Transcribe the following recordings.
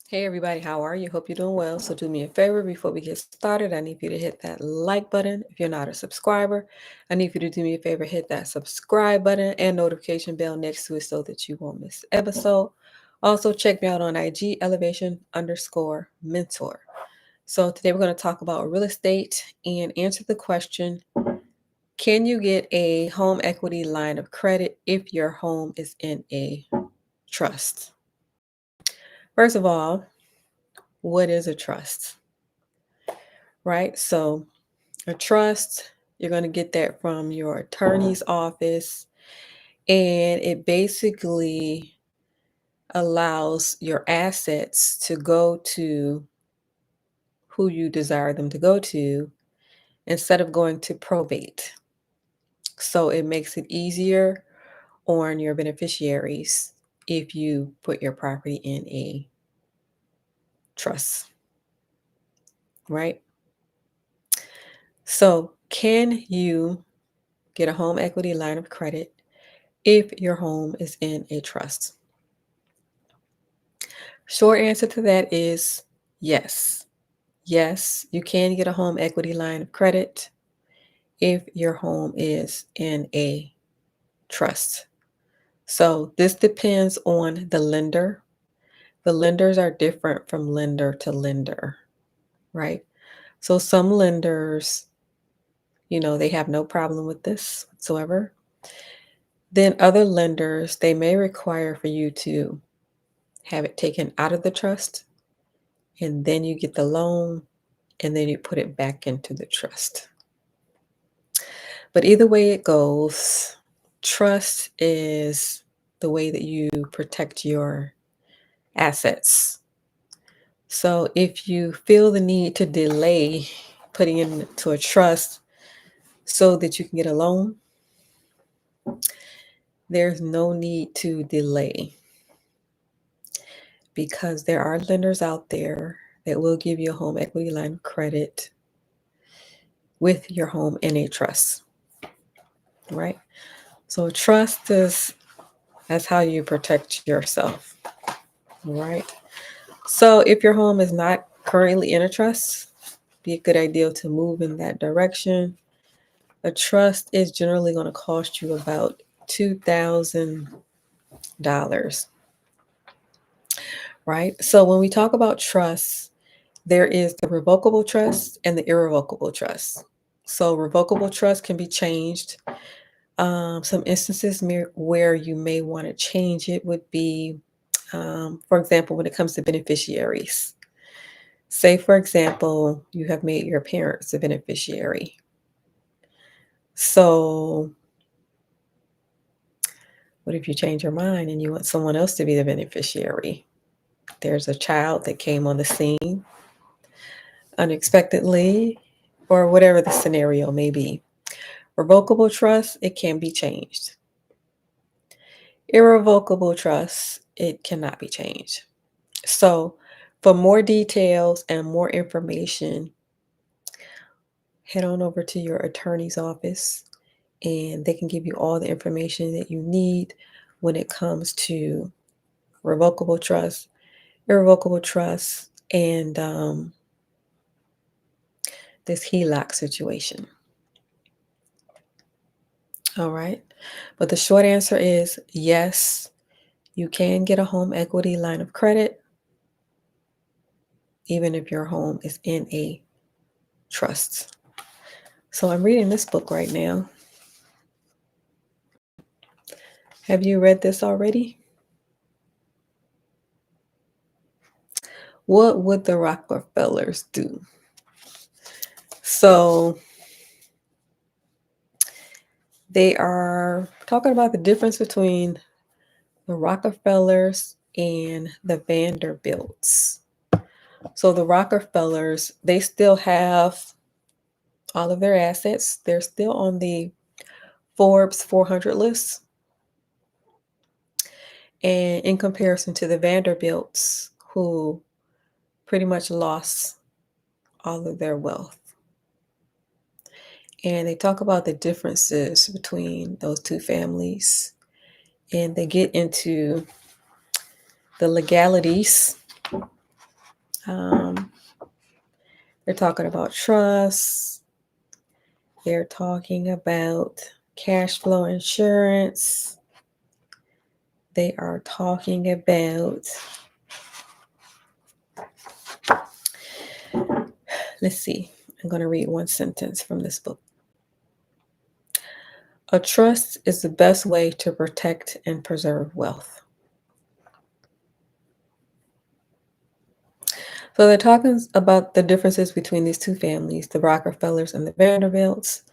Hey everybody, how are you? Hope you're doing well. So do me a favor before we get started. I need you to hit that like button. If you're not a subscriber, I need you to do me a favor, hit that subscribe button and notification bell next to it so that you won't miss an episode. Also check me out on IG elevation_mentor. So today we're going to talk about real estate and answer the question, can you get a home equity line of credit if your home is in a trust? First of all, what is a trust? Right? So a trust, you're going to get that from your attorney's office, and it basically allows your assets to go to who you desire them to go to instead of going to probate. So it makes it easier on your beneficiaries if you put your property in a trust, right? So, can you get a home equity line of credit if your home is in a trust? Short answer to that is yes. Yes, you can get a home equity line of credit if your home is in a trust. So this depends on the lender. The lenders are different from lender to lender, right? So some lenders, they have no problem with this whatsoever. Then other lenders, they may require for you to have it taken out of the trust, and then you get the loan, and then you put it back into the trust. But either way it goes, trust is the way that you protect your assets. So if you feel the need to delay putting into a trust so that you can get a loan, there's no need to delay, because there are lenders out there that will give you a home equity line of credit with your home in a trust, right? So trust that's how you protect yourself, right? So if your home is not currently in a trust, be a good idea to move in that direction. A trust is generally going to cost you about $2,000, right? So when we talk about trusts, there is the revocable trust and the irrevocable trust. So revocable trust can be changed. Some instances where you may want to change it would be, for example, when it comes to beneficiaries. Say, for example, you have made your parents a beneficiary. So what if you change your mind and you want someone else to be the beneficiary? There's a child that came on the scene unexpectedly, or whatever the scenario may be. Revocable trust, it can be changed. Irrevocable trust, it cannot be changed. So, for more details and more information, head on over to your attorney's office and they can give you all the information that you need when it comes to revocable trust, irrevocable trust, and this Heloc situation. All right. But the short answer is yes, you can get a home equity line of credit even if your home is in a trust. So I'm reading this book right now. Have you read this already? What would the Rockefellers do? So they are talking about the difference between the Rockefellers and the Vanderbilts. So the Rockefellers, they still have all of their assets. They're still on the Forbes 400 list. And in comparison to the Vanderbilts, who pretty much lost all of their wealth. And they talk about the differences between those two families. And they get into the legalities They're talking about trusts. They're talking about cash flow insurance. They are talking about, let's see, I'm going to read one sentence from this book. A trust is the best way to protect and preserve wealth. So they're talking about the differences between these two families, the Rockefellers and the Vanderbilts.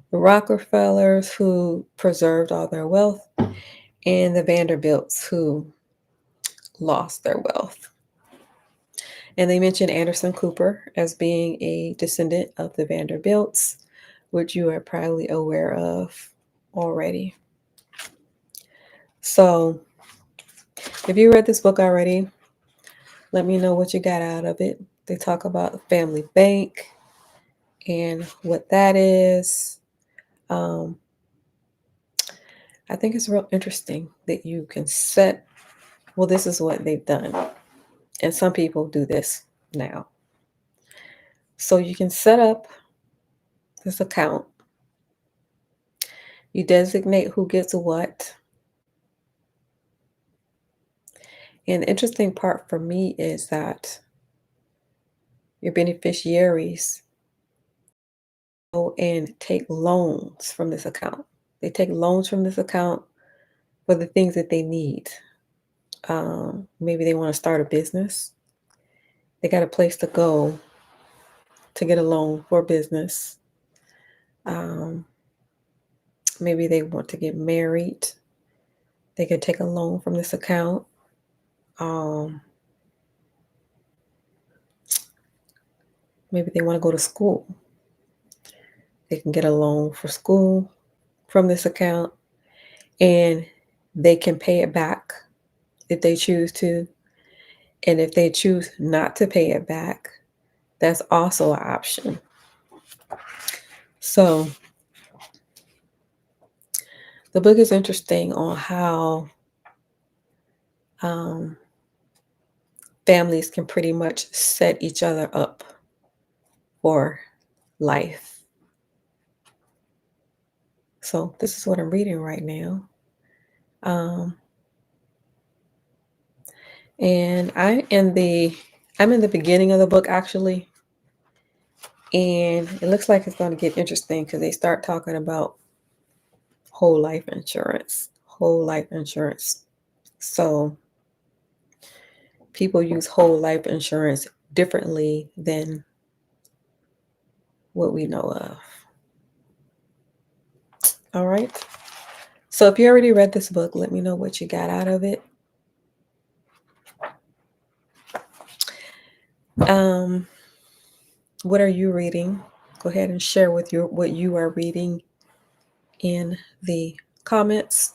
The Rockefellers who preserved all their wealth, and the Vanderbilts who lost their wealth. And they mentioned Anderson Cooper as being a descendant of the Vanderbilts, which you are probably aware of already. So if you read this book already, let me know what you got out of it. They talk about the family bank and what that is. I think it's real interesting that you can set, well, this is what they've done. And some people do this now. So you can set up this account. You designate who gets what. And the interesting part for me is that your beneficiaries go and take loans from this account. They take loans from this account for the things that they need. Maybe they want to start a business. They got a place to go to get a loan for business. Maybe they want to get married. They could take a loan from this account. Maybe they want to go to school. They can get a loan for school from this account, and they can pay it back if they choose to. And if they choose not to pay it back, that's also an option. So the book is interesting on how families can pretty much set each other up for life. So this is what I'm reading right now. And I'm in the beginning of the book actually. And it looks like it's going to get interesting because they start talking about whole life insurance. Whole life insurance. So people use whole life insurance differently than what we know of. All right. So if you already read this book, let me know what you got out of it. What are you reading? Go ahead and share with what you are reading in the comments.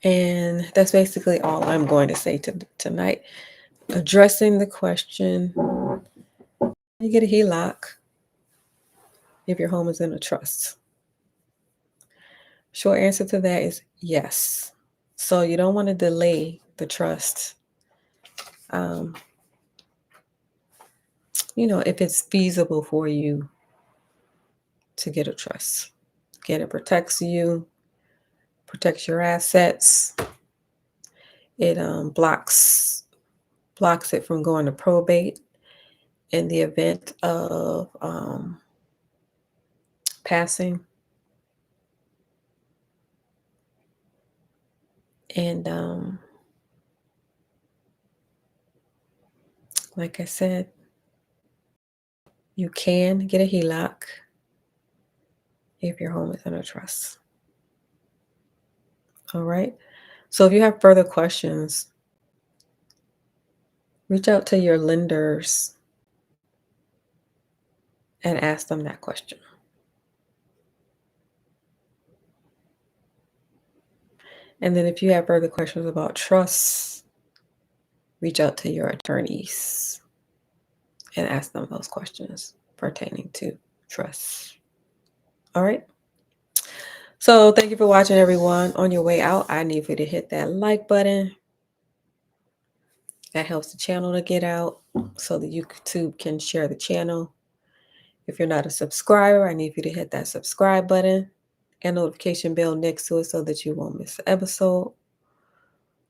And that's basically all I'm going to say tonight. Addressing the question, you get a Heloc if your home is in a trust. Short answer to that is yes. So you don't want to delay the trust. If it's feasible for you to get a trust. Again, it protects you, protects your assets. It blocks it from going to probate in the event of passing. And like I said, you can get a Heloc if your home is in a trust. All right. So if you have further questions, reach out to your lenders and ask them that question. And then if you have further questions about trusts, reach out to your attorneys and ask them those questions pertaining to trusts. All right. So thank you for watching, everyone. On your way out, I need you to hit that like button. That helps the channel to get out so that YouTube can share the channel. If you're not a subscriber, I need you to hit that subscribe button and notification bell next to it so that you won't miss an episode.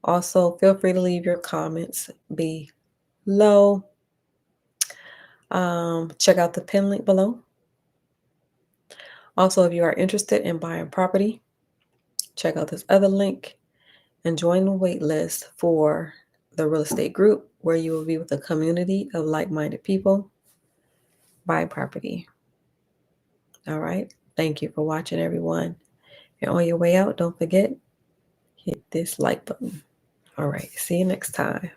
Also, feel free to leave your comments below. Check out the pin link below. Also, if you are interested in buying property, check out this other link and join the wait list for the real estate group where you will be with a community of like-minded people buying property. All right. Thank you for watching, everyone. And on your way out, don't forget, hit this like button. All right. See you next time.